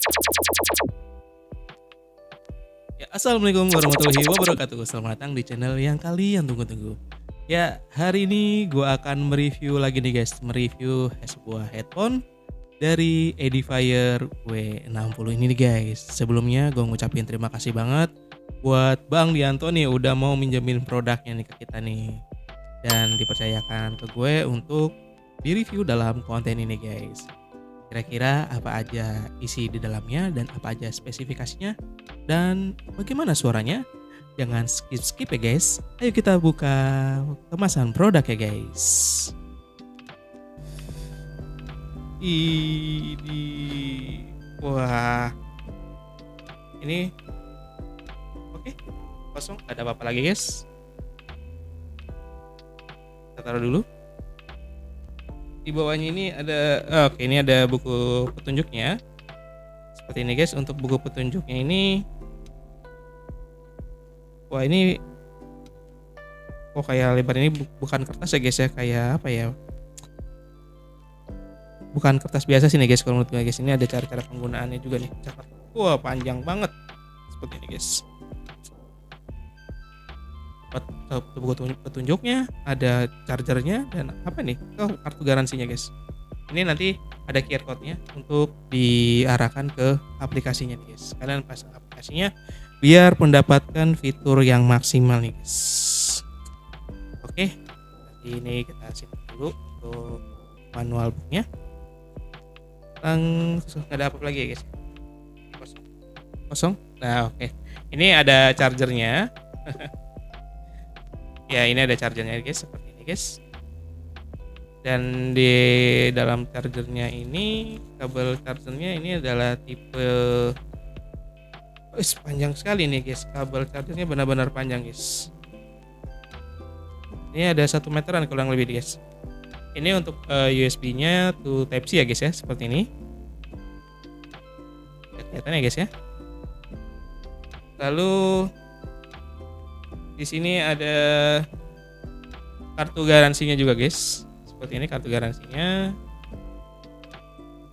Ya, assalamualaikum warahmatullahi wabarakatuh. Selamat datang di channel yang kalian tunggu-tunggu. Ya, hari ini gue akan mereview lagi nih guys, mereview sebuah headphone dari Edifier W60 ini nih guys. Sebelumnya gue ngucapin terima kasih banget buat Bang Dianto nih udah mau minjemin produknya nih ke kita nih, dan dipercayakan ke gue untuk direview dalam konten ini guys. Kira-kira apa aja isi di dalamnya dan apa aja spesifikasinya dan bagaimana suaranya? Jangan skip-skip ya guys. Ayo kita buka kemasan produk ya guys. Ini wah. Ini oke, kosong, gak ada apa-apa lagi guys. Kita taruh dulu. Di bawahnya ini ada ini ada buku petunjuknya. Seperti ini guys, untuk buku petunjuknya ini. Wah, ini kayak lebar ini bukan kertas ya guys ya, kayak apa ya? Bukan kertas biasa sih nih guys kalau menurut gue guys. Ini ada cara-cara penggunaannya juga nih. Wah, panjang banget. Seperti ini guys. Buku petunjuknya, ada chargernya, dan apa nih? Kartu garansinya guys. Ini nanti ada QR code-nya untuk diarahkan ke aplikasinya nih guys. Kalian pasang aplikasinya biar mendapatkan fitur yang maksimal nih guys. Oke, nanti ini kita simpan dulu untuk manual booknya. Langsung, nggak ada apa-apa lagi ya guys. Kosong. Nah oke, ini ada chargernya. Ya, ini ada chargernya guys, seperti ini guys. Dan di dalam chargernya ini, kabel chargernya ini adalah tipe panjang sekali nih guys. Kabel chargernya benar-benar panjang guys. Ini ada 1 meteran kurang lebih guys. Ini untuk USB-nya to Type C ya guys ya, seperti ini. Kelihatan ya guys ya. Lalu di sini ada kartu garansinya juga guys. Seperti ini kartu garansinya.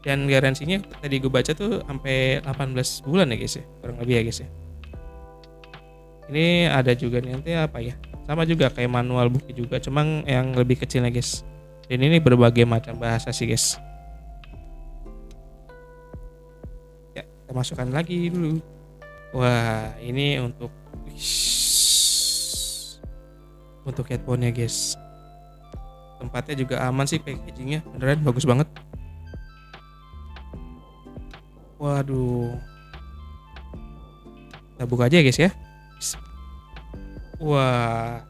Dan garansinya tadi gue baca tuh sampai 18 bulan ya guys ya, kurang lebih ya guys ya. Ini ada juga nih nanti apa ya? Sama juga kayak manual book juga, cuma yang lebih kecilnya guys. Dan ini berbagai macam bahasa sih guys. Ya, kita masukkan lagi dulu. Wah, ini untuk headphone-nya guys. Tempatnya juga aman sih, packagingnya beneran bagus banget. Waduh, kita buka aja ya guys ya. Wah,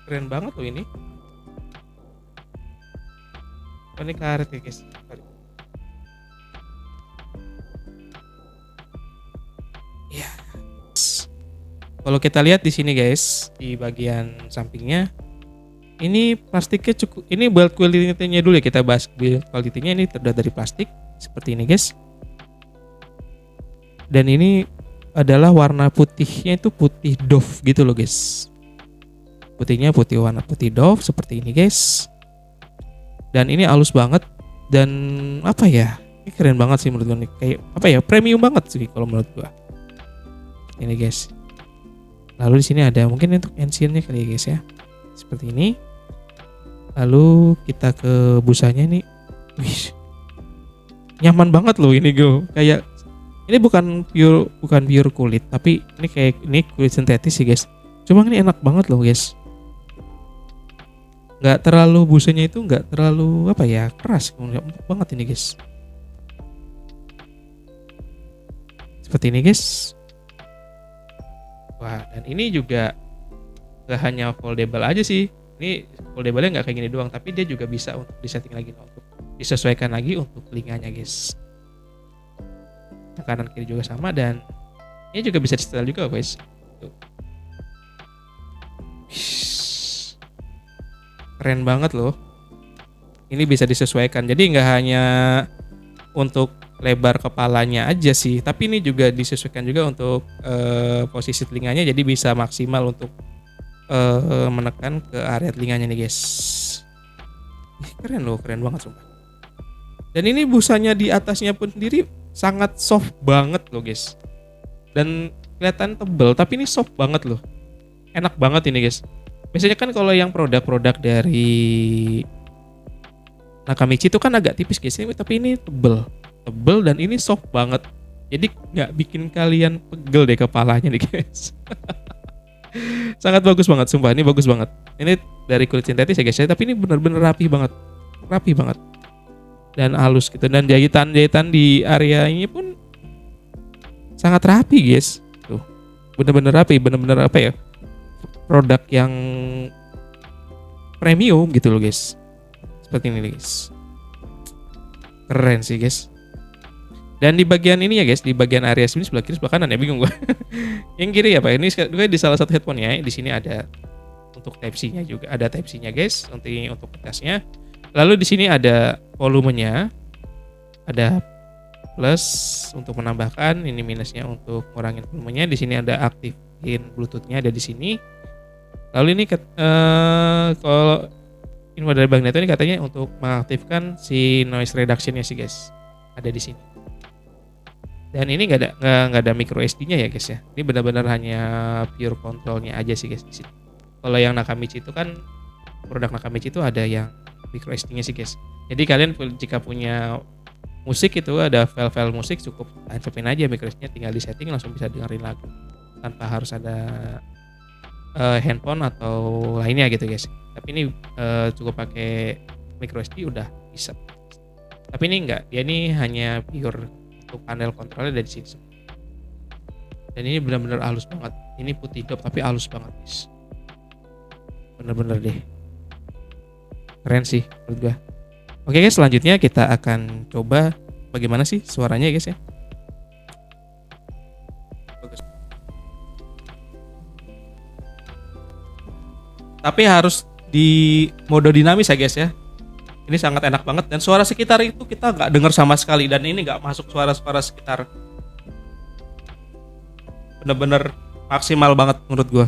keren banget loh ini. Ini karet ya guys. Ya. Kalau kita lihat di sini guys, di bagian sampingnya, ini plastiknya cukup. Ini build quality-nya dulu ya, kita bahas build quality-nya. Ini terbuat dari plastik seperti ini guys. Dan ini adalah warna putihnya itu putih doff gitu loh guys. Putihnya warna putih doff seperti ini guys. Dan ini halus banget dan apa ya? Ini keren banget sih menurut gue nih. Kayak apa ya? Premium banget sih kalau menurut gue. Ini guys. Lalu di sini ada mungkin untuk NC-nya kali ya guys ya. Seperti ini. Lalu kita ke busanya nih. Wih. Nyaman banget loh ini gue. Kayak ini bukan pure kulit, tapi ini kulit sintetis sih guys. Cuma ini enak banget loh guys. Nggak terlalu, busanya itu nggak terlalu apa ya, keras, empuk banget ini guys. Seperti ini guys. Wah, dan ini juga nggak hanya foldable aja sih. Ini foldable-nya nggak kayak gini doang, tapi dia juga bisa untuk disetting lagi, untuk disesuaikan lagi untuk telinganya guys. Nah, kanan kiri juga sama, dan ini juga bisa di setel juga guys. Tuh. Keren banget loh. Ini bisa disesuaikan, jadi nggak hanya untuk lebar kepalanya aja sih, tapi ini juga disesuaikan juga untuk posisi telinganya, jadi bisa maksimal untuk menekan ke area telinganya nih guys. Keren loh, keren banget sumpah. Dan ini busanya di atasnya pun sendiri sangat soft banget loh guys. Dan kelihatan tebel, tapi ini soft banget loh. Enak banget ini guys. Biasanya kan kalau yang produk-produk dari Nakamichi itu kan agak tipis guys, tapi ini tebel dan ini soft banget. Jadi nggak bikin kalian pegel deh kepalanya nih guys. Sangat bagus banget, sumpah ini bagus banget. Ini dari kulit sintetis ya guys ya, tapi ini benar-benar rapi banget, dan halus gitu. Dan jahitan di area ini pun sangat rapi guys. Tuh, benar-benar rapi, benar-benar apa ya? Produk yang premium gitu loh guys. Seperti ini guys. Keren sih guys. Dan di bagian ini ya guys, di bagian area sini sebelah kiri sebelah kanan ya, bingung gua. Yang kiri apa? Ini juga di salah satu headphone-nya. Di sini ada untuk Type-C-nya juga, ada Type-C-nya guys, untuk casnya. Lalu di sini ada volumenya. Ada plus untuk menambahkan, ini minusnya untuk ngurangin volumenya. Di sini ada aktifin Bluetooth-nya, ada di sini. Lalu ini kalau info dari Bang Neto ini katanya untuk mengaktifkan si noise reduction-nya sih guys, ada di sini. Dan ini nggak ada micro SD-nya ya guys ya. Ini benar-benar hanya pure control-nya aja sih guys di sini. Kalau yang Nakamichi itu kan, produk Nakamichi itu ada yang micro SD-nya sih guys. Jadi kalian jika punya musik itu ada file-file musik, cukup tancapin aja micro SD-nya, tinggal di setting langsung bisa dengerin lagu tanpa harus ada handphone atau lainnya gitu guys. Tapi ini cukup pakai micro SD udah bisa. Tapi ini enggak, dia ini hanya pure untuk panel kontrolnya dari sini. Dan ini benar-benar halus banget. Ini putih dop tapi halus banget guys. Bener-bener deh. Keren sih menurut gua. Oke guys, selanjutnya kita akan coba bagaimana sih suaranya guys ya. Bagus. Tapi harus di mode dinamis ya guys ya. Ini sangat enak banget, dan suara sekitar itu kita nggak dengar sama sekali, dan ini nggak masuk suara-suara sekitar. Bener-bener maksimal banget menurut gue.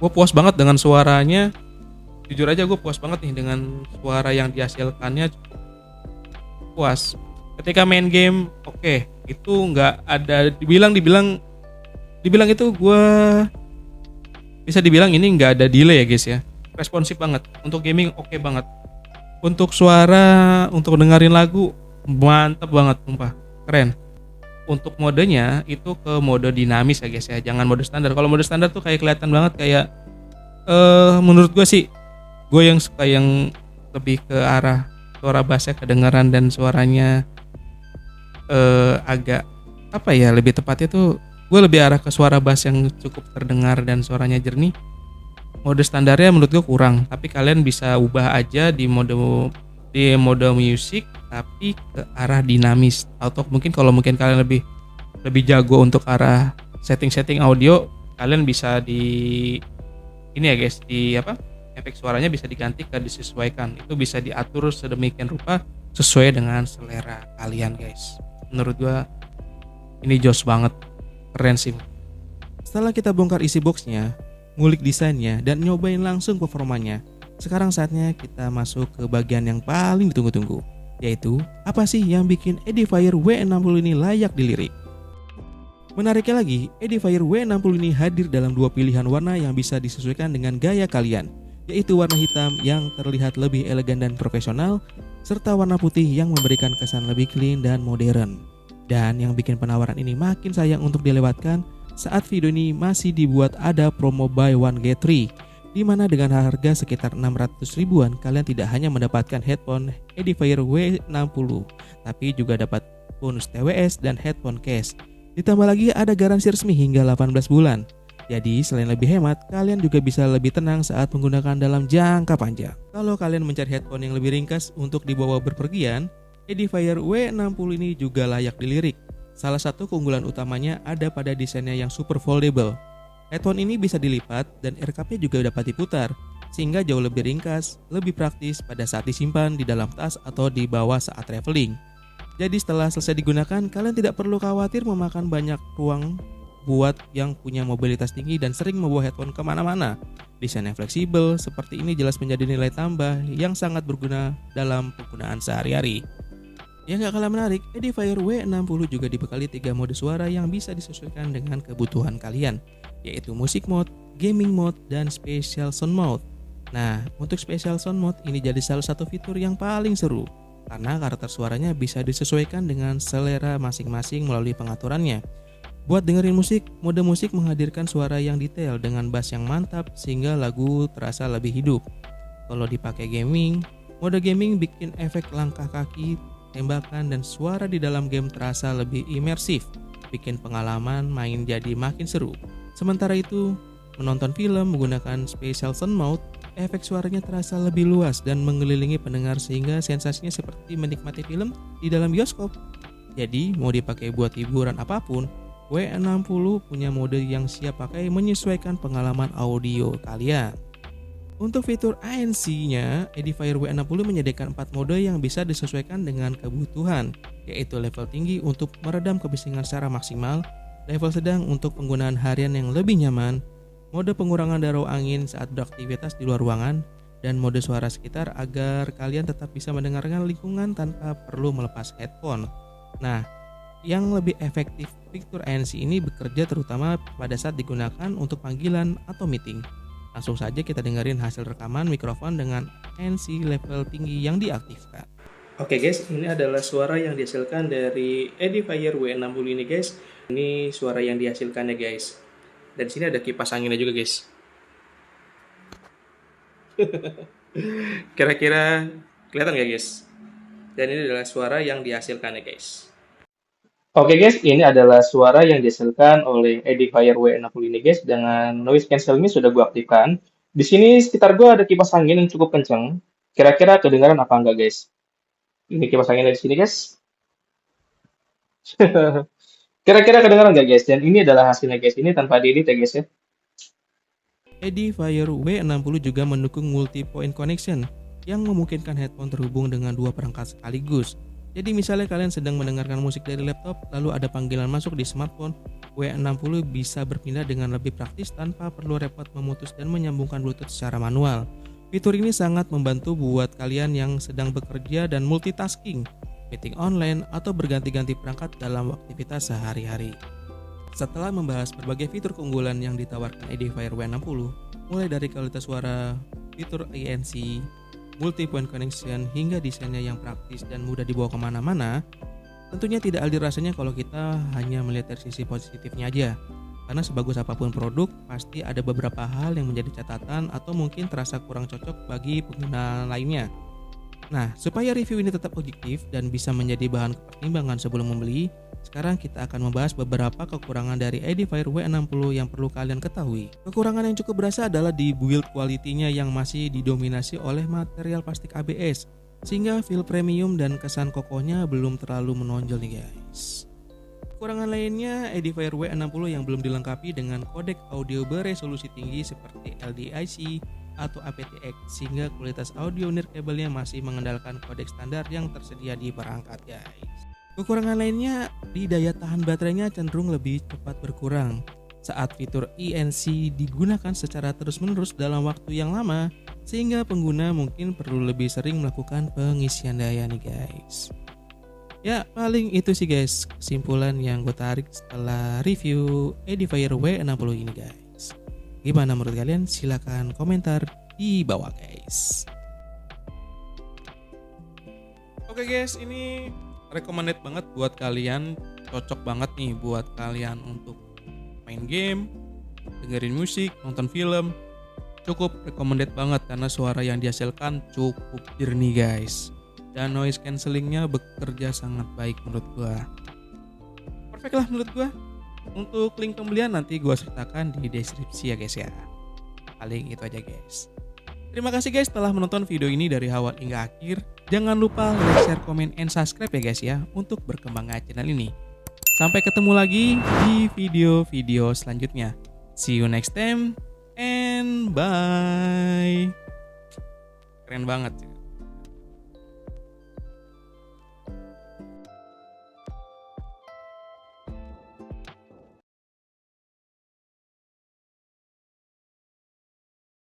Gue puas banget dengan suaranya. Jujur aja gue puas banget nih dengan suara yang dihasilkannya. Puas. Ketika main game, oke, itu nggak ada dibilang itu gue bisa dibilang ini nggak ada delay ya guys ya. Responsif banget. Untuk gaming oke banget. Untuk suara, untuk dengerin lagu mantep banget, sumpah. Keren. Untuk modenya itu ke mode dinamis ya guys ya, jangan mode standar. Kalau mode standar tuh kayak kelihatan banget kayak menurut gue sih, gue yang suka yang lebih ke arah suara bassnya kedengaran dan suaranya agak apa ya, lebih tepatnya tuh gue lebih arah ke suara bass yang cukup terdengar dan suaranya jernih. Mode standarnya menurut gue kurang, tapi kalian bisa ubah aja di mode musik tapi ke arah dinamis, atau mungkin kalau kalian lebih jago untuk arah setting audio, kalian bisa di ini ya guys, di efek suaranya bisa diganti ke disesuaikan. Itu bisa diatur sedemikian rupa sesuai dengan selera kalian guys. Menurut gua ini jos banget, keren sih. Setelah kita bongkar isi boxnya, ngulik desainnya, dan nyobain langsung performanya, sekarang saatnya kita masuk ke bagian yang paling ditunggu-tunggu, yaitu apa sih yang bikin Edifier W60 ini layak dilirik. Menariknya lagi, Edifier W60 ini hadir dalam dua pilihan warna yang bisa disesuaikan dengan gaya kalian, yaitu warna hitam yang terlihat lebih elegan dan profesional, serta warna putih yang memberikan kesan lebih clean dan modern. Dan yang bikin penawaran ini makin sayang untuk dilewatkan saat video ini masih dibuat ada promo buy one get 3, di mana dengan harga sekitar 600 ribuan kalian tidak hanya mendapatkan headphone Edifier W60, tapi juga dapat bonus TWS dan headphone case. Ditambah lagi ada garansi resmi hingga 18 bulan. Jadi selain lebih hemat, kalian juga bisa lebih tenang saat menggunakan dalam jangka panjang. Kalau kalian mencari headphone yang lebih ringkas untuk dibawa berpergian, Edifier W60 ini juga layak dilirik. Salah satu keunggulan utamanya ada pada desainnya yang super foldable. Headphone ini bisa dilipat dan ear cup-nya juga dapat diputar, sehingga jauh lebih ringkas, lebih praktis pada saat disimpan di dalam tas atau dibawa saat traveling. Jadi setelah selesai digunakan, kalian tidak perlu khawatir memakan banyak ruang buat yang punya mobilitas tinggi dan sering membawa headphone kemana-mana. Desain yang fleksibel seperti ini jelas menjadi nilai tambah yang sangat berguna dalam penggunaan sehari-hari. Yang gak kalah menarik, Edifier W60 juga dibekali 3 mode suara yang bisa disesuaikan dengan kebutuhan kalian, yaitu Music Mode, Gaming Mode, dan Special Sound Mode. Nah, untuk Special Sound Mode ini jadi salah satu fitur yang paling seru, karena karakter suaranya bisa disesuaikan dengan selera masing-masing melalui pengaturannya. Buat dengerin musik, mode musik menghadirkan suara yang detail dengan bass yang mantap sehingga lagu terasa lebih hidup. Kalau dipakai gaming, mode gaming bikin efek langkah kaki, tembakan, dan suara di dalam game terasa lebih imersif, bikin pengalaman main jadi makin seru. Sementara itu, menonton film menggunakan Special Sound Mode, efek suaranya terasa lebih luas dan mengelilingi pendengar sehingga sensasinya seperti menikmati film di dalam bioskop. Jadi, mau dipakai buat hiburan apapun, W60 punya mode yang siap pakai menyesuaikan pengalaman audio kalian. Untuk fitur ANC-nya, Edifier W60 menyediakan 4 mode yang bisa disesuaikan dengan kebutuhan, yaitu level tinggi untuk meredam kebisingan secara maksimal, level sedang untuk penggunaan harian yang lebih nyaman, mode pengurangan darau angin saat beraktivitas di luar ruangan, dan mode suara sekitar agar kalian tetap bisa mendengarkan lingkungan tanpa perlu melepas headphone. Nah, yang lebih efektif fitur ANC ini bekerja terutama pada saat digunakan untuk panggilan atau meeting. Langsung saja kita dengerin hasil rekaman mikrofon dengan ANC level tinggi yang diaktifkan. Oke guys, ini adalah suara yang dihasilkan dari Edifier W60 ini guys. Ini suara yang dihasilkannya guys. Dan di sini ada kipas anginnya juga guys. Kira-kira kelihatan gak guys? Dan ini adalah suara yang dihasilkannya guys. Oke guys, ini adalah suara yang dihasilkan oleh Edifier W60 ini guys. Dengan noise cancel ini sudah gue aktifkan. Di sini sekitar gue ada kipas angin yang cukup kenceng. Kira-kira kedengaran apa enggak guys? Ini kipas anginnya di sini guys. Kira-kira kedengaran nggak guys? Dan ini adalah hasilnya guys. Ini tanpa diedit ya guys ya. Edifier W60 juga mendukung multi-point connection yang memungkinkan headphone terhubung dengan 2 perangkat sekaligus. Jadi misalnya kalian sedang mendengarkan musik dari laptop, lalu ada panggilan masuk di smartphone, W60 bisa berpindah dengan lebih praktis tanpa perlu repot memutus dan menyambungkan Bluetooth secara manual. Fitur ini sangat membantu buat kalian yang sedang bekerja dan multitasking, meeting online, atau berganti-ganti perangkat dalam aktivitas sehari-hari. Setelah membahas berbagai fitur keunggulan yang ditawarkan Edifier W60, mulai dari kualitas suara, fitur ANC, multi-point connection, hingga desainnya yang praktis dan mudah dibawa kemana-mana, tentunya tidak adil rasanya kalau kita hanya melihat dari sisi positifnya aja. Karena sebagus apapun produk, pasti ada beberapa hal yang menjadi catatan atau mungkin terasa kurang cocok bagi pengguna lainnya. Nah, supaya review ini tetap objektif dan bisa menjadi bahan pertimbangan sebelum membeli, sekarang kita akan membahas beberapa kekurangan dari Edifier W60 yang perlu kalian ketahui. Kekurangan yang cukup berasa adalah di build quality-nya yang masih didominasi oleh material plastik ABS, sehingga feel premium dan kesan kokohnya belum terlalu menonjol nih guys. Kekurangan lainnya, Edifier W60 yang belum dilengkapi dengan kodek audio beresolusi tinggi seperti LDIC atau aptX, sehingga kualitas audio nirkabelnya masih mengandalkan kodek standar yang tersedia di perangkat guys. Kekurangan lainnya di daya tahan baterainya cenderung lebih cepat berkurang saat fitur ANC digunakan secara terus-menerus dalam waktu yang lama, sehingga pengguna mungkin perlu lebih sering melakukan pengisian daya nih guys. Ya paling itu sih guys kesimpulan yang gue tarik setelah review Edifier W60 ini guys. Gimana menurut kalian? Silahkan komentar di bawah guys. Oke guys, ini recommended banget buat kalian. Cocok banget nih buat kalian untuk main game, dengerin musik, nonton film. Cukup recommended banget karena suara yang dihasilkan cukup jernih guys. Dan noise cancellingnya bekerja sangat baik menurut gua. Perfect lah menurut gua. Untuk link pembelian nanti gue sertakan di deskripsi ya guys ya. Paling itu aja guys. Terima kasih guys telah menonton video ini dari awal hingga akhir. Jangan lupa like, share, komen, and subscribe ya guys ya untuk berkembangnya channel ini. Sampai ketemu lagi di video-video selanjutnya. See you next time and bye. Keren banget sih.